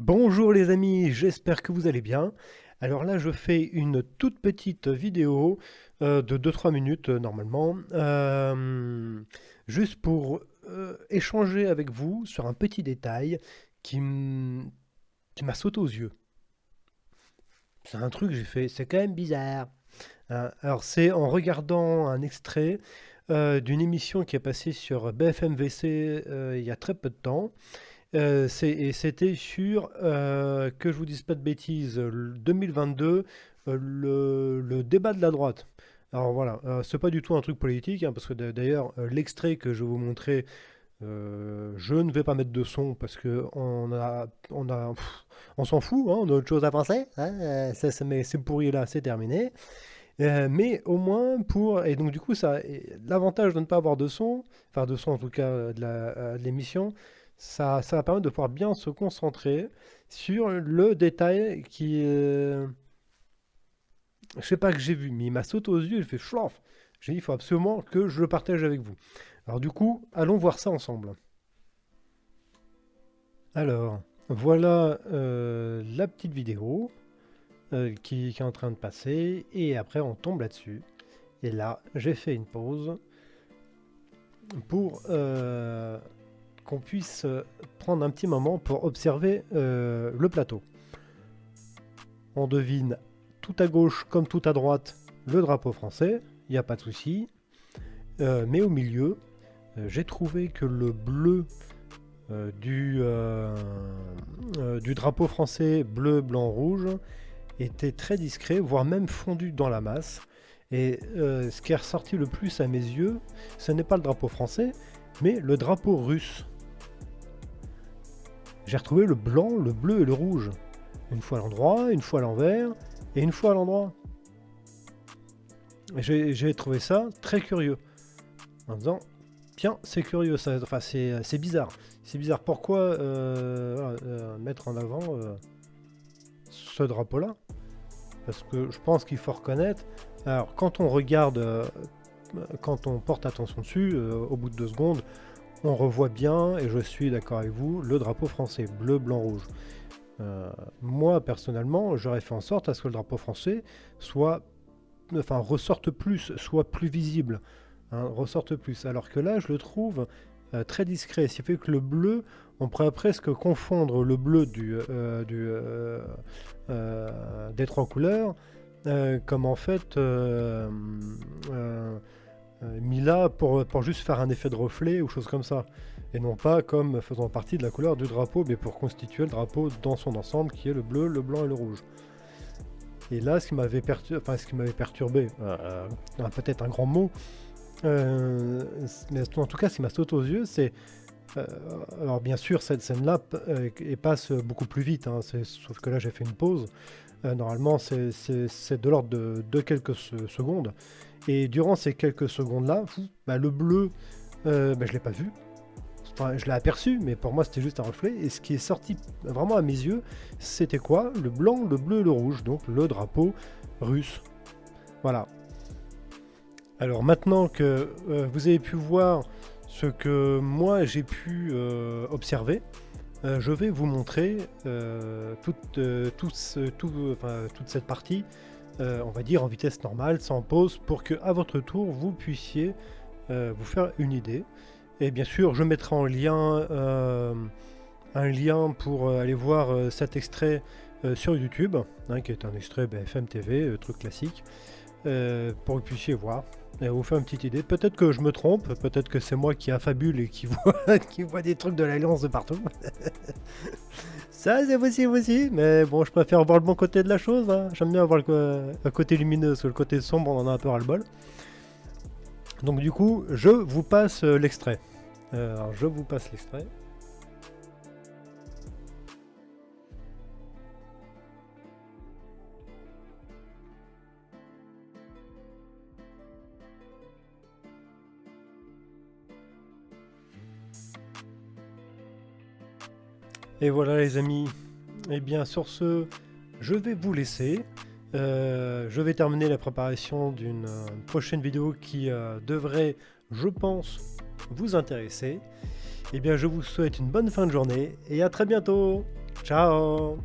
Bonjour les amis, j'espère que vous allez bien. Alors là, je fais une toute petite vidéo de 2-3 minutes normalement, juste pour échanger avec vous sur un petit détail qui m- qui m'a sauté aux yeux. C'est un truc que j'ai fait, c'est quand même bizarre, hein. Alors c'est en regardant un extrait d'une émission qui est passée sur BFM VC il y a très peu de temps. Et c'était sur, que je vous dise pas de bêtises, 2022, le débat de la droite. Alors voilà, c'est pas du tout un truc politique, hein, parce que d'ailleurs, l'extrait que je vais vous montrer, je ne vais pas mettre de son parce que on s'en fout, hein, on a autre chose à penser, hein, mais c'est pourri là, c'est terminé. Mais au moins et donc du coup, l'avantage de ne pas avoir de son, enfin de son en tout cas de l'émission, ça va permettre de pouvoir bien se concentrer sur le détail je sais pas que j'ai vu, mais il m'a sauté aux yeux, il fait chlaf. J'ai dit, il faut absolument que je le partage avec vous. Alors du coup, allons voir ça ensemble. Alors, voilà la petite vidéo qui est en train de passer, et après on tombe là-dessus. Et là, j'ai fait une pause pour qu'on puisse prendre un petit moment pour observer le plateau. On devine tout à gauche comme tout à droite le drapeau français, il n'y a pas de souci. Mais au milieu, j'ai trouvé que le bleu du drapeau français bleu, blanc, rouge était très discret, voire même fondu dans la masse. Et ce qui est ressorti le plus à mes yeux, ce n'est pas le drapeau français, mais le drapeau russe. J'ai retrouvé le blanc, le bleu et le rouge. Une fois à l'endroit, une fois à l'envers, et une fois à l'endroit. J'ai trouvé ça très curieux. En disant, tiens, c'est curieux, enfin, c'est bizarre. C'est bizarre. Pourquoi mettre en avant ce drapeau-là? Parce que je pense qu'il faut reconnaître. Alors, quand on regarde, quand on porte attention dessus, au bout de 2 secondes, on revoit bien, et je suis d'accord avec vous, le drapeau français, bleu, blanc, rouge. Moi, personnellement, j'aurais fait en sorte à ce que le drapeau français ressorte plus, soit plus visible, hein, ressorte plus. Alors que là, je le trouve très discret. Ce qui fait que le bleu, on pourrait presque confondre le bleu des 3 couleurs, comme en fait mis là pour juste faire un effet de reflet ou chose comme ça. Et non pas comme faisant partie de la couleur du drapeau, mais pour constituer le drapeau dans son ensemble, qui est le bleu, le blanc et le rouge. Et là, ce qui m'avait perturbé, peut-être un grand mot, mais en tout cas, ce qui m'a sauté aux yeux, c'est... alors bien sûr, cette scène-là passe beaucoup plus vite, hein, sauf que là, j'ai fait une pause. Normalement, c'est de l'ordre de quelques secondes. Et durant ces quelques secondes-là, le bleu, je ne l'ai pas vu. Enfin, je l'ai aperçu, mais pour moi c'était juste un reflet. Et ce qui est sorti vraiment à mes yeux, c'était quoi? Le blanc, le bleu et le rouge, donc le drapeau russe. Voilà. Alors maintenant que vous avez pu voir ce que moi j'ai pu observer, je vais vous montrer toute cette partie, on va dire en vitesse normale, sans pause, pour que à votre tour vous puissiez vous faire une idée. Et bien sûr, je mettrai en lien un lien pour aller voir cet extrait sur YouTube, hein, qui est un extrait BFM TV, truc classique, pour que vous puissiez voir et vous faire une petite idée. Peut-être que je me trompe, peut-être que c'est moi qui affabule et qui voit des trucs de l'Alliance de partout. Ça, c'est possible aussi, mais bon, je préfère voir le bon côté de la chose, hein. J'aime bien voir le côté lumineux, parce que le côté sombre, on en a un peu ras-le-bol. Donc du coup, je vous passe l'extrait. Alors je vous passe l'extrait. Et voilà les amis. Et bien sur ce, je vais vous laisser. Je vais terminer la préparation d'une prochaine vidéo qui devrait, je pense, vous intéresser. Et bien je vous souhaite une bonne fin de journée et à très bientôt. Ciao!